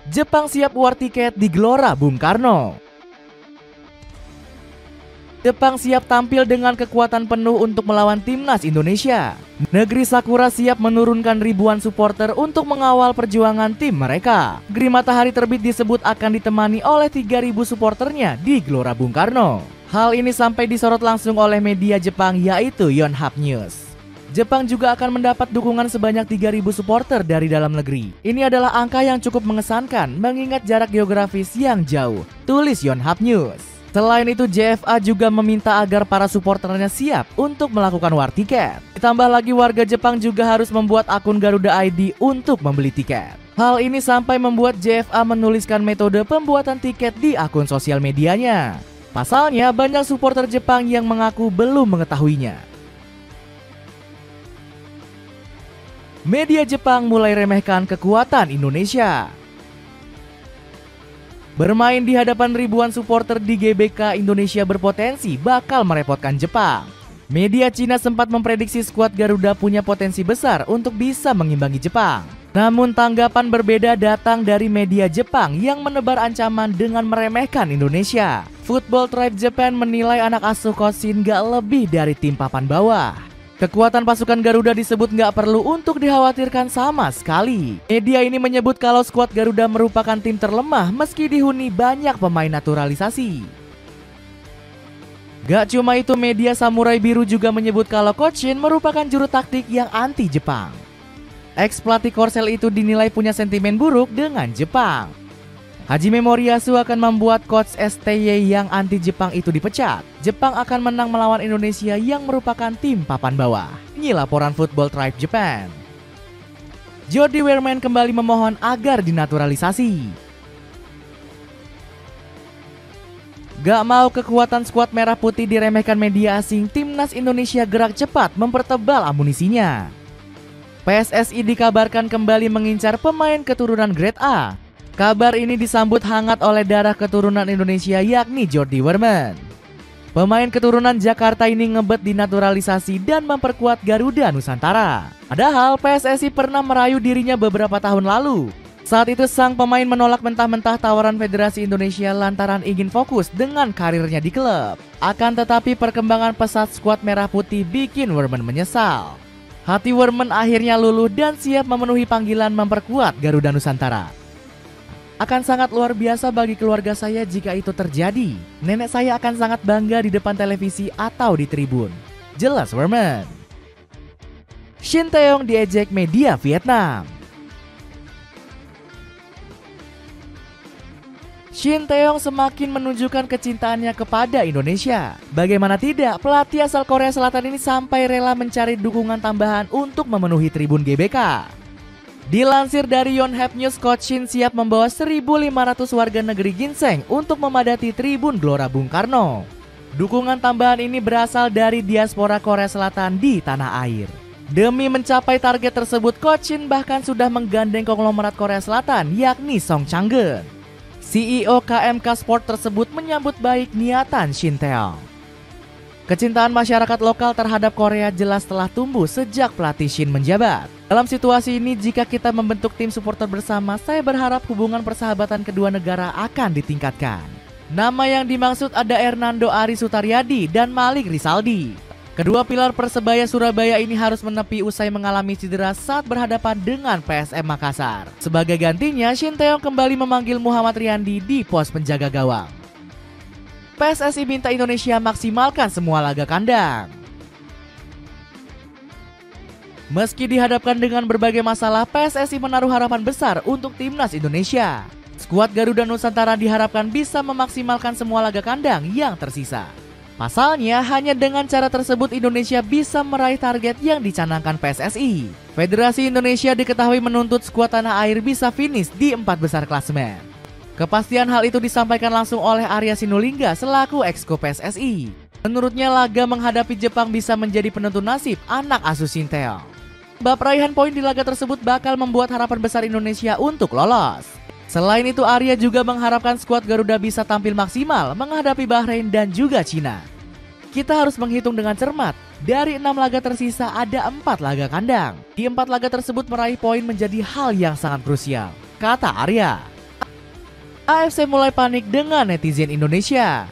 Jepang siap war tiket di Gelora Bung Karno. Jepang siap tampil dengan kekuatan penuh untuk melawan timnas Indonesia. Negeri Sakura siap menurunkan ribuan supporter untuk mengawal perjuangan tim mereka. Gri matahari terbit disebut akan ditemani oleh 3.000 supporternya di Gelora Bung Karno. Hal ini sampai disorot langsung oleh media Jepang yaitu Yonhap News. Jepang juga akan mendapat dukungan sebanyak 3.000 supporter dari dalam negeri. Ini adalah angka yang cukup mengesankan mengingat jarak geografis yang jauh, tulis Yonhap News. Selain itu, JFA juga meminta agar para supporternya siap untuk melakukan war tiket. Ditambah lagi warga Jepang juga harus membuat akun Garuda ID untuk membeli tiket. Hal ini sampai membuat JFA menuliskan metode pembuatan tiket di akun sosial medianya. Pasalnya, banyak supporter Jepang yang mengaku belum mengetahuinya. Media Jepang mulai remehkan kekuatan Indonesia. Bermain di hadapan ribuan supporter di GBK Indonesia berpotensi bakal merepotkan Jepang. Media Cina sempat memprediksi skuad Garuda punya potensi besar untuk bisa mengimbangi Jepang. Namun tanggapan berbeda datang dari media Jepang yang menebar ancaman dengan meremehkan Indonesia. Football Tribe Japan menilai anak asuh Kosshin gak lebih dari tim papan bawah. Kekuatan pasukan Garuda disebut nggak perlu untuk dikhawatirkan sama sekali. Media ini menyebut kalau skuad Garuda merupakan tim terlemah meski dihuni banyak pemain naturalisasi. Gak cuma itu, media Samurai Biru juga menyebut kalau Kosshin merupakan juru taktik yang anti Jepang. Ex-pelatih Korsel itu dinilai punya sentimen buruk dengan Jepang. Hajime Moriyasu akan membuat coach STY yang anti Jepang itu dipecat. Jepang akan menang melawan Indonesia yang merupakan tim papan bawah. Ini laporan Football Tribe Japan. Jody Wehrman kembali memohon agar dinaturalisasi. Gak mau kekuatan skuad merah putih diremehkan media asing, timnas Indonesia gerak cepat mempertebal amunisinya. PSSI dikabarkan kembali mengincar pemain keturunan grade A. Kabar ini disambut hangat oleh darah keturunan Indonesia yakni Jody Wehrman. Pemain keturunan Jakarta ini ngebet dinaturalisasi dan memperkuat Garuda Nusantara. Padahal PSSI pernah merayu dirinya beberapa tahun lalu. Saat itu sang pemain menolak mentah-mentah tawaran Federasi Indonesia lantaran ingin fokus dengan karirnya di klub. Akan tetapi perkembangan pesat skuad merah putih bikin Wehrman menyesal. Hati Wehrman akhirnya luluh dan siap memenuhi panggilan memperkuat Garuda Nusantara. Akan sangat luar biasa bagi keluarga saya jika itu terjadi. Nenek saya akan sangat bangga di depan televisi atau di tribun, jelas Wehrman. Shin Taeyong diejek media Vietnam. Shin Taeyong semakin menunjukkan kecintaannya kepada Indonesia. Bagaimana tidak, pelatih asal Korea Selatan ini sampai rela mencari dukungan tambahan untuk memenuhi tribun GBK. Dilansir dari Yonhap News, Coach Shin siap membawa 1.500 warga negeri ginseng untuk memadati tribun Gelora Bung Karno. Dukungan tambahan ini berasal dari diaspora Korea Selatan di tanah air. Demi mencapai target tersebut, Coach Shin bahkan sudah menggandeng konglomerat Korea Selatan yakni Song Chang-geun. CEO KMK Sport tersebut menyambut baik niatan Shin Taeyong. Kecintaan masyarakat lokal terhadap Korea jelas telah tumbuh sejak pelatih Shin menjabat. Dalam situasi ini, jika kita membentuk tim supporter bersama, saya berharap hubungan persahabatan kedua negara akan ditingkatkan. Nama yang dimaksud ada Hernando Ari Sutaryadi dan Malik Rizaldi. Kedua pilar Persebaya Surabaya ini harus menepi usai mengalami cedera saat berhadapan dengan PSM Makassar. Sebagai gantinya, Shin Taeyong kembali memanggil Muhammad Riyandi di pos penjaga gawang. PSSI minta Indonesia maksimalkan semua laga kandang. Meski dihadapkan dengan berbagai masalah, PSSI menaruh harapan besar untuk timnas Indonesia. Skuad Garuda Nusantara diharapkan bisa memaksimalkan semua laga kandang yang tersisa. Pasalnya, hanya dengan cara tersebut Indonesia bisa meraih target yang dicanangkan PSSI. Federasi Indonesia diketahui menuntut skuad tanah air bisa finish di 4 besar klasemen. Kepastian hal itu disampaikan langsung oleh Arya Sinulinga selaku Exco PSSI. Menurutnya, laga menghadapi Jepang bisa menjadi penentu nasib anak asuh Shin Taeyong. Bab raihan poin di laga tersebut bakal membuat harapan besar Indonesia untuk lolos. Selain itu, Arya juga mengharapkan skuad Garuda bisa tampil maksimal menghadapi Bahrain dan juga Cina. Kita harus menghitung dengan cermat. Dari 6 laga tersisa ada 4 laga kandang. Di 4 laga tersebut meraih poin menjadi hal yang sangat krusial, kata Arya. AFC mulai panik dengan netizen Indonesia.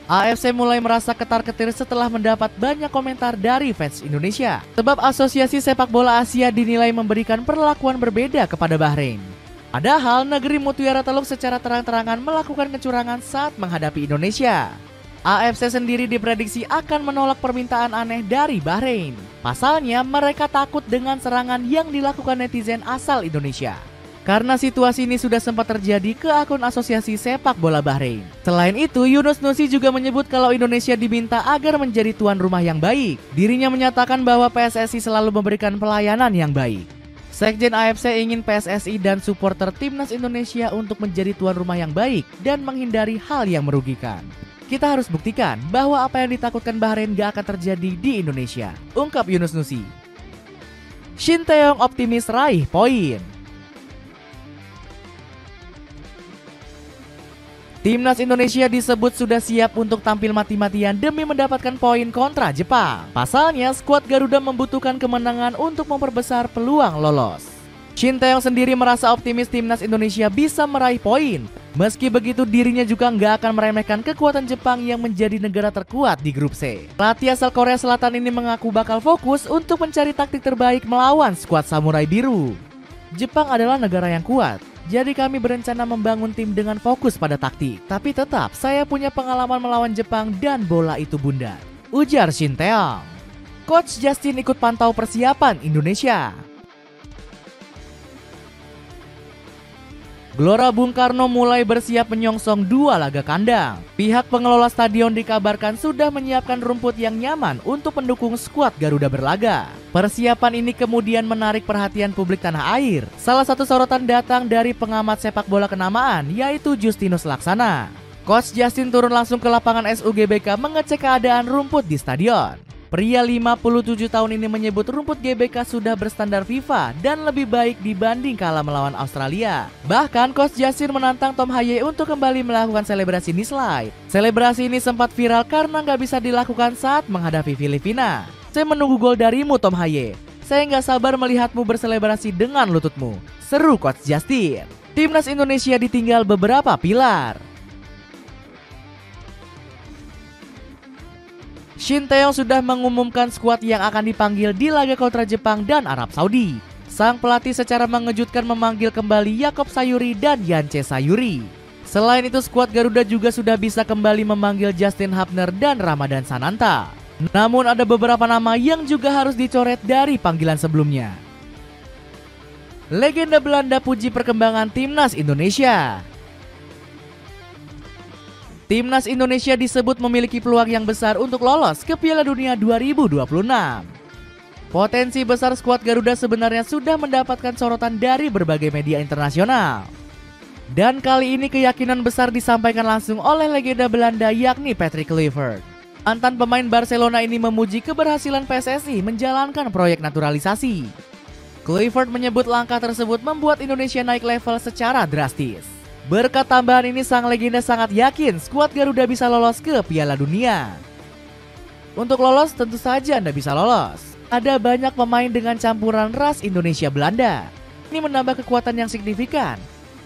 AFC mulai merasa ketar-ketir setelah mendapat banyak komentar dari fans Indonesia. Sebab Asosiasi Sepak Bola Asia dinilai memberikan perlakuan berbeda kepada Bahrain. Padahal negeri Mutiara Teluk secara terang-terangan melakukan kecurangan saat menghadapi Indonesia. AFC sendiri diprediksi akan menolak permintaan aneh dari Bahrain. Pasalnya mereka takut dengan serangan yang dilakukan netizen asal Indonesia. Karena situasi ini sudah sempat terjadi ke akun Asosiasi Sepak Bola Bahrain. Selain itu, Yunus Nusi juga menyebut kalau Indonesia diminta agar menjadi tuan rumah yang baik. Dirinya menyatakan bahwa PSSI selalu memberikan pelayanan yang baik. Sekjen AFC ingin PSSI dan supporter timnas Indonesia untuk menjadi tuan rumah yang baik dan menghindari hal yang merugikan. Kita harus buktikan bahwa apa yang ditakutkan Bahrain gak akan terjadi di Indonesia, ungkap Yunus Nusi. Shin Tae-yong optimis raih poin. Timnas Indonesia disebut sudah siap untuk tampil mati-matian demi mendapatkan poin kontra Jepang. Pasalnya, skuad Garuda membutuhkan kemenangan untuk memperbesar peluang lolos. Shin Tae-yong sendiri merasa optimis timnas Indonesia bisa meraih poin. Meski begitu, dirinya juga nggak akan meremehkan kekuatan Jepang yang menjadi negara terkuat di grup C. Pelatih asal Korea Selatan ini mengaku bakal fokus untuk mencari taktik terbaik melawan skuad Samurai Biru. Jepang adalah negara yang kuat. Jadi kami berencana membangun tim dengan fokus pada taktik. Tapi tetap saya punya pengalaman melawan Jepang dan bola itu bundar, ujar Shin Tae-yong. Coach Justin ikut pantau persiapan Indonesia. Gelora Bung Karno mulai bersiap menyongsong 2 laga kandang. Pihak pengelola stadion dikabarkan sudah menyiapkan rumput yang nyaman untuk mendukung skuad Garuda berlaga. Persiapan ini kemudian menarik perhatian publik tanah air. Salah satu sorotan datang dari pengamat sepak bola kenamaan, yaitu Justinus Laksana. Coach Justin turun langsung ke lapangan SUGBK mengecek keadaan rumput di stadion. Pria 57 tahun ini menyebut rumput GBK sudah berstandar FIFA dan lebih baik dibanding kala melawan Australia. Bahkan Coach Justin menantang Tom Haye untuk kembali melakukan selebrasi knee slide. Selebrasi ini sempat viral karena nggak bisa dilakukan saat menghadapi Filipina. Saya menunggu gol darimu Tom Haye. Saya nggak sabar melihatmu berselebrasi dengan lututmu, seru Coach Justin. Timnas Indonesia ditinggal beberapa pilar. Shin Tae-yong sudah mengumumkan skuad yang akan dipanggil di laga kontra Jepang dan Arab Saudi. Sang pelatih secara mengejutkan memanggil kembali Yakob Sayuri dan Yance Sayuri. Selain itu, skuad Garuda juga sudah bisa kembali memanggil Justin Hapner dan Ramadan Sananta. Namun ada beberapa nama yang juga harus dicoret dari panggilan sebelumnya. Legenda Belanda puji perkembangan Timnas Indonesia. Timnas Indonesia disebut memiliki peluang yang besar untuk lolos ke Piala Dunia 2026. Potensi besar skuad Garuda sebenarnya sudah mendapatkan sorotan dari berbagai media internasional. Dan kali ini keyakinan besar disampaikan langsung oleh legenda Belanda yakni Patrick Kluivert. Mantan pemain Barcelona ini memuji keberhasilan PSSI menjalankan proyek naturalisasi. Kluivert menyebut langkah tersebut membuat Indonesia naik level secara drastis. Berkat tambahan ini, sang legenda sangat yakin skuad Garuda bisa lolos ke Piala Dunia. Untuk lolos tentu saja Anda bisa lolos. Ada banyak pemain dengan campuran ras Indonesia-Belanda. Ini menambah kekuatan yang signifikan.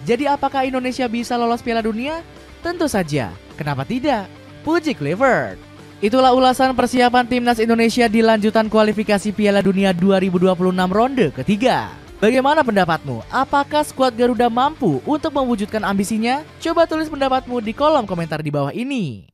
Jadi apakah Indonesia bisa lolos Piala Dunia? Tentu saja, kenapa tidak? Puji Kluivert. Itulah ulasan persiapan Timnas Indonesia di lanjutan kualifikasi Piala Dunia 2026 ronde ketiga. Bagaimana pendapatmu? Apakah skuad Garuda mampu untuk mewujudkan ambisinya? Coba tulis pendapatmu di kolom komentar di bawah ini.